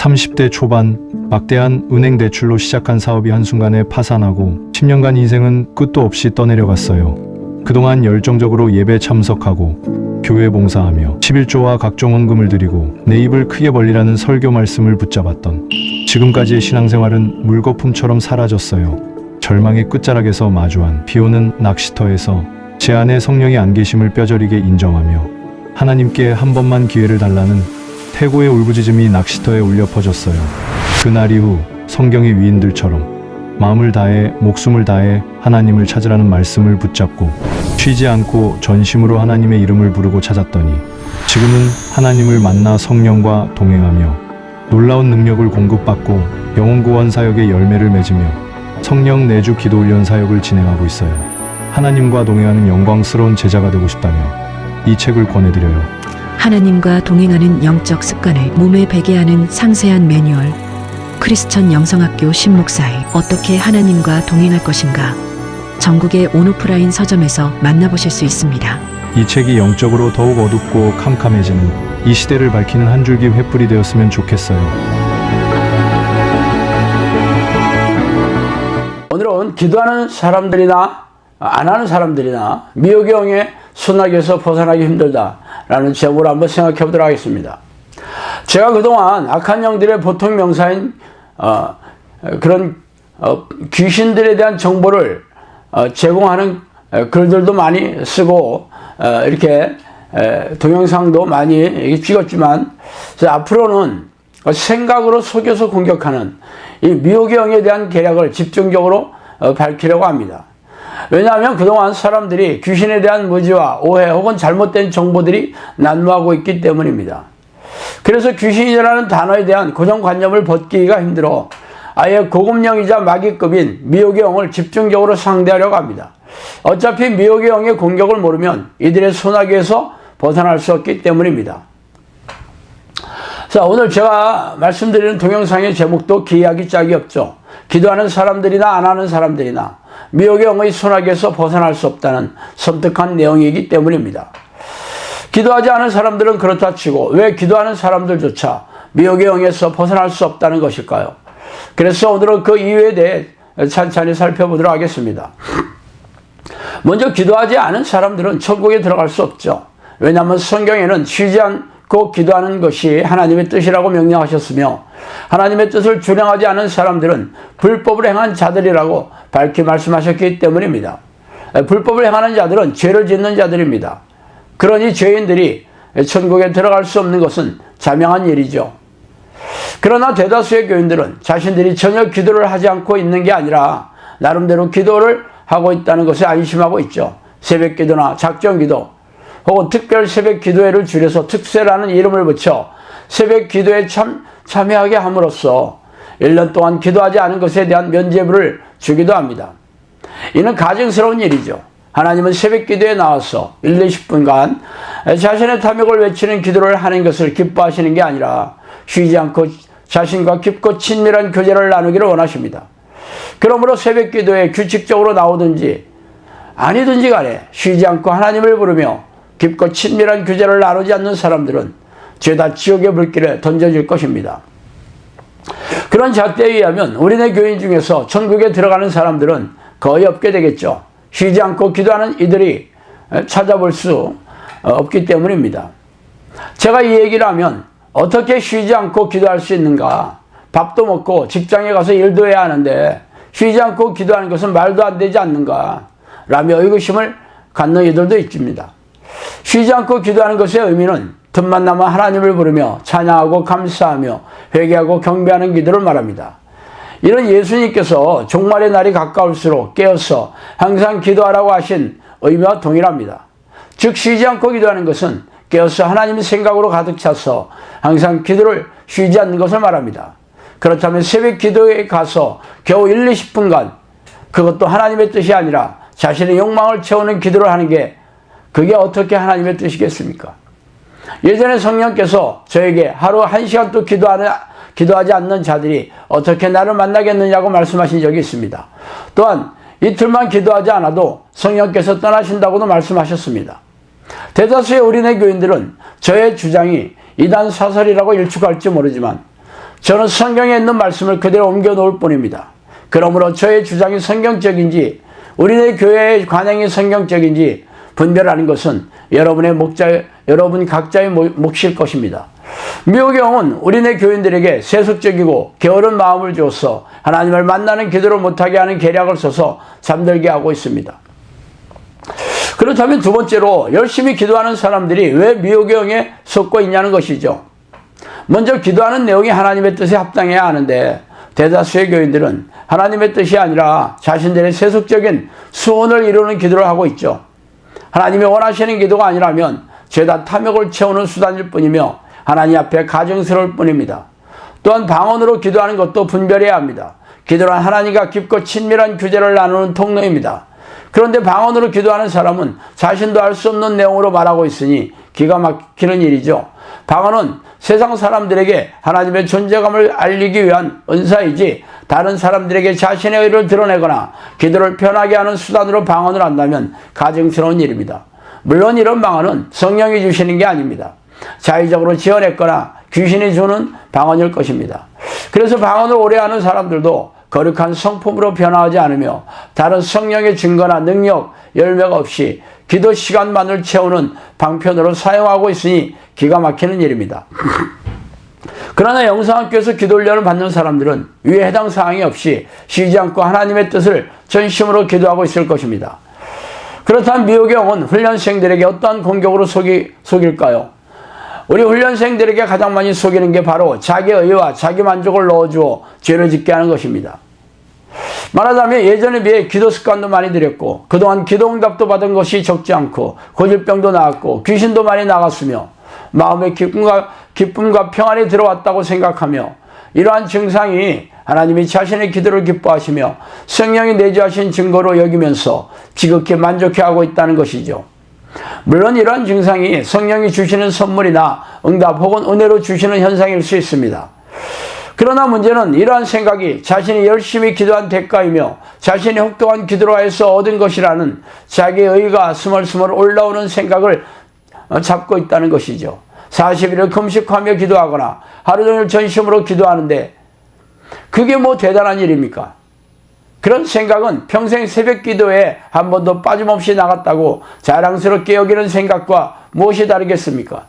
30대 초반 막대한 은행 대출로 시작한 사업이 한순간에 파산하고 10년간 인생은 끝도 없이 떠내려갔어요. 그동안 열정적으로 예배 참석하고 교회 봉사하며 11조와 각종 헌금을 드리고 내 입을 크게 벌리라는 설교 말씀을 붙잡았던 지금까지의 신앙생활은 물거품처럼 사라졌어요. 절망의 끝자락에서 마주한 비오는 낚시터에서 제 안에 성령의 안 계심을 뼈저리게 인정하며 하나님께 한 번만 기회를 달라는 태고의 울부짖음이 낚시터에 울려 퍼졌어요. 그날 이후 성경의 위인들처럼 마음을 다해 목숨을 다해 하나님을 찾으라는 말씀을 붙잡고 쉬지 않고 전심으로 하나님의 이름을 부르고 찾았더니 지금은 하나님을 만나 성령과 동행하며 놀라운 능력을 공급받고 영혼구원 사역의 열매를 맺으며 성령 내주 기도훈련 사역을 진행하고 있어요. 하나님과 동행하는 영광스러운 제자가 되고 싶다며 이 책을 권해드려요. 하나님과 동행하는 영적 습관을 몸에 배게 하는 상세한 매뉴얼. 크리스천 영성학교 신목사의 어떻게 하나님과 동행할 것인가. 전국의 온오프라인 서점에서 만나보실 수 있습니다. 이 책이 영적으로 더욱 어둡고 캄캄해지는 이 시대를 밝히는 한 줄기 횃불이 되었으면 좋겠어요. 오늘은 기도하는 사람들이나 안 하는 사람들이나 미혹의 영의 순환에서 벗어나기 힘들다라는 제목으로 한번 생각해 보도록 하겠습니다. 제가 그동안 악한 영들의 보통 명사인 그런 귀신들에 대한 정보를 제공하는 글들도 많이 쓰고 이렇게 동영상도 많이 찍었지만 앞으로는 생각으로 속여서 공격하는 이 미혹의 영에 대한 계략을 집중적으로 밝히려고 합니다. 왜냐하면 그동안 사람들이 귀신에 대한 무지와 오해 혹은 잘못된 정보들이 난무하고 있기 때문입니다. 그래서 귀신이라는 단어에 대한 고정관념을 벗기기가 힘들어 아예 고급령이자 마귀급인 미혹의 영을 집중적으로 상대하려고 합니다. 어차피 미혹의 영의 공격을 모르면 이들의 소나기에서 벗어날 수 없기 때문입니다. 자, 오늘 제가 말씀드리는 동영상의 제목도 기이하기 짝이 없죠. 기도하는 사람들이나 안 하는 사람들이나 미혹의 영의 소나기에서 벗어날 수 없다는 섬뜩한 내용이기 때문입니다. 기도하지 않은 사람들은 그렇다 치고 왜 기도하는 사람들조차 미혹의 영에서 벗어날 수 없다는 것일까요? 그래서 오늘은 그 이유에 대해 찬찬히 살펴보도록 하겠습니다. 먼저 기도하지 않은 사람들은 천국에 들어갈 수 없죠. 왜냐하면 성경에는 쉬지 않고 기도하는 것이 하나님의 뜻이라고 명령하셨으며 하나님의 뜻을 준행하지 않은 사람들은 불법을 행한 자들이라고 밝히 말씀하셨기 때문입니다. 불법을 행하는 자들은 죄를 짓는 자들입니다. 그러니 죄인들이 천국에 들어갈 수 없는 것은 자명한 일이죠. 그러나 대다수의 교인들은 자신들이 전혀 기도를 하지 않고 있는 게 아니라 나름대로 기도를 하고 있다는 것에 안심하고 있죠. 새벽 기도나 작정 기도 혹은 특별 새벽 기도회를 줄여서 특세라는 이름을 붙여 새벽 기도에 참여하게 함으로써 1년 동안 기도하지 않은 것에 대한 면죄부를 주기도 합니다. 이는 가증스러운 일이죠. 하나님은 새벽 기도에 나와서 1, 20분간 자신의 탐욕을 외치는 기도를 하는 것을 기뻐하시는 게 아니라 쉬지 않고 자신과 깊고 친밀한 교제를 나누기를 원하십니다. 그러므로 새벽 기도에 규칙적으로 나오든지 아니든지 간에 쉬지 않고 하나님을 부르며 깊고 친밀한 교제를 나누지 않는 사람들은 죄다 지옥의 불길에 던져질 것입니다. 그런 잣대에 의하면 우리네 교인 중에서 천국에 들어가는 사람들은 거의 없게 되겠죠. 쉬지 않고 기도하는 이들이 찾아볼 수 없기 때문입니다. 제가 이 얘기를 하면 어떻게 쉬지 않고 기도할 수 있는가? 밥도 먹고 직장에 가서 일도 해야 하는데 쉬지 않고 기도하는 것은 말도 안 되지 않는가? 라며 의구심을 갖는 이들도 있습니다. 쉬지 않고 기도하는 것의 의미는 틈만 나면 하나님을 부르며 찬양하고 감사하며 회개하고 경배하는 기도를 말합니다. 이런 예수님께서 종말의 날이 가까울수록 깨어서 항상 기도하라고 하신 의미와 동일합니다. 즉 쉬지 않고 기도하는 것은 깨어서 하나님의 생각으로 가득 차서 항상 기도를 쉬지 않는 것을 말합니다. 그렇다면 새벽 기도에 가서 겨우 1, 20분간 그것도 하나님의 뜻이 아니라 자신의 욕망을 채우는 기도를 하는 게 그게 어떻게 하나님의 뜻이겠습니까? 예전에 성령께서 저에게 하루 1시간도 기도하지 않는 자들이 어떻게 나를 만나겠느냐고 말씀하신 적이 있습니다. 또한 이틀만 기도하지 않아도 성령께서 떠나신다고도 말씀하셨습니다. 대다수의 우리네 교인들은 저의 주장이 이단 사설이라고 일축할지 모르지만 저는 성경에 있는 말씀을 그대로 옮겨 놓을 뿐입니다. 그러므로 저의 주장이 성경적인지 우리네 교회의 관행이 성경적인지 분별하는 것은 여러분 각자의 몫일 것입니다. 미호경은 우리네 교인들에게 세속적이고 게으른 마음을 주어서 하나님을 만나는 기도를 못하게 하는 계략을 써서 잠들게 하고 있습니다. 그렇다면 두 번째로 열심히 기도하는 사람들이 왜 미호경에 속고 있냐는 것이죠. 먼저 기도하는 내용이 하나님의 뜻에 합당해야 하는데 대다수의 교인들은 하나님의 뜻이 아니라 자신들의 세속적인 수원을 이루는 기도를 하고 있죠. 하나님이 원하시는 기도가 아니라면 죄다 탐욕을 채우는 수단일 뿐이며 하나님 앞에 가증스러울 뿐입니다. 또한 방언으로 기도하는 것도 분별해야 합니다. 기도란 하나님과 깊고 친밀한 교제를 나누는 통로입니다. 그런데 방언으로 기도하는 사람은 자신도 알 수 없는 내용으로 말하고 있으니 기가 막히는 일이죠. 방언은 세상 사람들에게 하나님의 존재감을 알리기 위한 은사이지 다른 사람들에게 자신의 의를 드러내거나 기도를 편하게 하는 수단으로 방언을 한다면 가증스러운 일입니다. 물론 이런 방언은 성령이 주시는 게 아닙니다. 자의적으로 지어냈거나 귀신이 주는 방언일 것입니다. 그래서 방언을 오래 하는 사람들도 거룩한 성품으로 변화하지 않으며 다른 성령의 증거나 능력, 열매가 없이 기도 시간만을 채우는 방편으로 사용하고 있으니 기가 막히는 일입니다. 그러나 영성학교에서 기도 훈련을 받는 사람들은 위에 해당 사항이 없이 쉬지 않고 하나님의 뜻을 전심으로 기도하고 있을 것입니다. 그렇다면 미호경은 훈련생들에게 어떠한 공격으로 속일까요? 우리 훈련생들에게 가장 많이 속이는 게 바로 자기의 의와 자기 만족을 넣어주어 죄를 짓게 하는 것입니다. 말하자면 예전에 비해 기도 습관도 많이 들였고 그동안 기도 응답도 받은 것이 적지 않고 고질병도 나았고 귀신도 많이 나갔으며 마음에 기쁨과 평안이 들어왔다고 생각하며 이러한 증상이 하나님이 자신의 기도를 기뻐하시며 성령이 내주하신 증거로 여기면서 지극히 만족해하고 있다는 것이죠. 물론 이러한 증상이 성령이 주시는 선물이나 응답 혹은 은혜로 주시는 현상일 수 있습니다. 그러나 문제는 이러한 생각이 자신이 열심히 기도한 대가이며 자신이 혹독한 기도로 해서 얻은 것이라는 자기의 의가 스멀스멀 올라오는 생각을 잡고 있다는 것이죠. 40일을 금식하며 기도하거나 하루 종일 전심으로 기도하는데 그게 뭐 대단한 일입니까? 그런 생각은 평생 새벽 기도에 한 번도 빠짐없이 나갔다고 자랑스럽게 여기는 생각과 무엇이 다르겠습니까?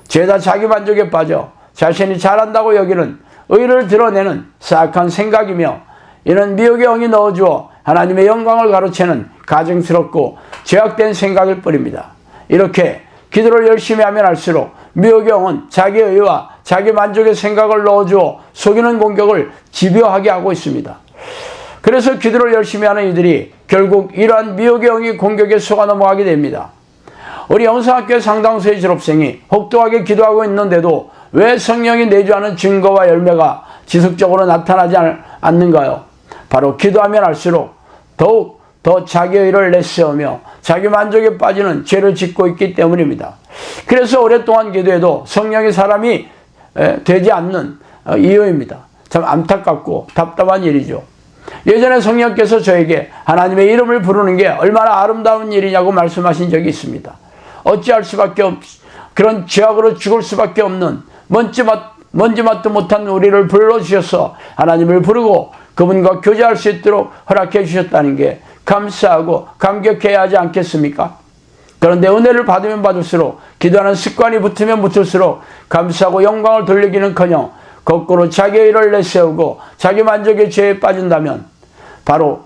죄다 자기 만족에 빠져 자신이 잘한다고 여기는 의를 드러내는 사악한 생각이며 이는 미혹의 영이 넣어주어 하나님의 영광을 가로채는 가증스럽고 죄악된 생각일 뿐입니다. 이렇게 기도를 열심히 하면 할수록 미혹의 영은 자기의 의와 자기 만족의 생각을 넣어주어 속이는 공격을 집요하게 하고 있습니다. 그래서 기도를 열심히 하는 이들이 결국 이러한 미혹의 영이 공격에 속아 넘어가게 됩니다. 우리 영성학교 상당수의 졸업생이 혹독하게 기도하고 있는데도 왜 성령이 내주하는 증거와 열매가 지속적으로 나타나지 않는가요? 바로 기도하면 할수록 더욱 더 자기의 의를 내세우며 자기 만족에 빠지는 죄를 짓고 있기 때문입니다. 그래서 오랫동안 기도해도 성령의 사람이 되지 않는 이유입니다. 참 안타깝고 답답한 일이죠. 예전에 성령께서 저에게 하나님의 이름을 부르는 게 얼마나 아름다운 일이냐고 말씀하신 적이 있습니다. 어찌할 수밖에 그런 죄악으로 죽을 수밖에 없는 먼지맛도 못한 우리를 불러주셔서 하나님을 부르고 그분과 교제할 수 있도록 허락해 주셨다는 게 감사하고 감격해야 하지 않겠습니까? 그런데 은혜를 받으면 받을수록 기도하는 습관이 붙으면 붙을수록 감사하고 영광을 돌리기는커녕 거꾸로 자기의 일을 내세우고 자기 만족의 죄에 빠진다면 바로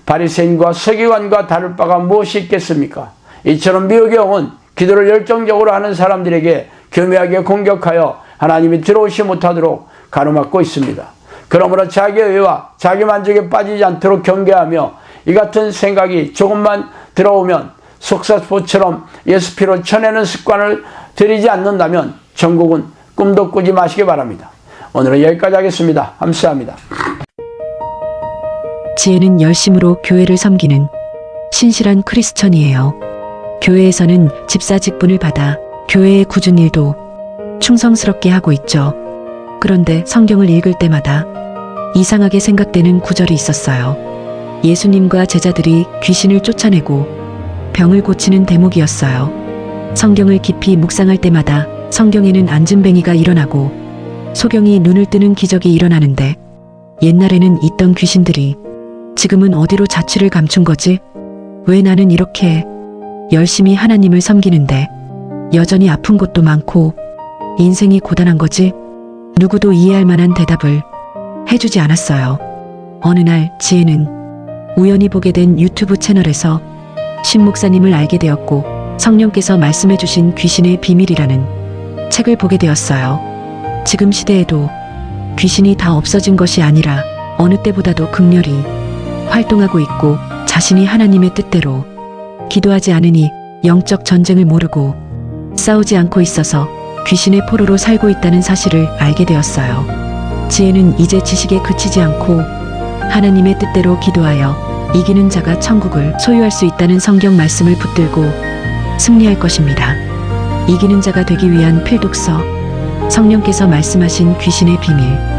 바리새인과 서기관과 다를 바가 무엇이 있겠습니까? 이처럼 미혹의 영은 기도를 열정적으로 하는 사람들에게 교묘하게 공격하여 하나님이 들어오시 못하도록 가로막고 있습니다. 그러므로 자기의 의와 자기 만족에 빠지지 않도록 경계하며 이 같은 생각이 조금만 들어오면 속사포처럼 예수 피로 쳐내는 습관을 들이지 않는다면 전국은 꿈도 꾸지 마시기 바랍니다. 오늘은 여기까지 하겠습니다. 감사합니다. 지혜는 열심으로 교회를 섬기는 신실한 크리스천이에요. 교회에서는 집사 직분을 받아 교회의 굳은 일도 충성스럽게 하고 있죠. 그런데 성경을 읽을 때마다 이상하게 생각되는 구절이 있었어요. 예수님과 제자들이 귀신을 쫓아내고 병을 고치는 대목이었어요. 성경을 깊이 묵상할 때마다 성경에는 안진뱅이가 일어나고 소경이 눈을 뜨는 기적이 일어나는데 옛날에는 있던 귀신들이 지금은 어디로 자취를 감춘 거지? 왜 나는 이렇게 열심히 하나님을 섬기는데 여전히 아픈 것도 많고 인생이 고단한 거지? 누구도 이해할 만한 대답을 해주지 않았어요. 어느 날 지혜는 우연히 보게 된 유튜브 채널에서 신 목사님을 알게 되었고 성령께서 말씀해 주신 귀신의 비밀이라는 책을 보게 되었어요. 지금 시대에도 귀신이 다 없어진 것이 아니라 어느 때보다도 극렬히 활동하고 있고 자신이 하나님의 뜻대로 기도하지 않으니 영적 전쟁을 모르고 싸우지 않고 있어서 귀신의 포로로 살고 있다는 사실을 알게 되었어요. 지혜는 이제 지식에 그치지 않고 하나님의 뜻대로 기도하여 이기는 자가 천국을 소유할 수 있다는 성경 말씀을 붙들고 승리할 것입니다. 이기는 자가 되기 위한 필독서, 성령께서 말씀하신 귀신의 비밀.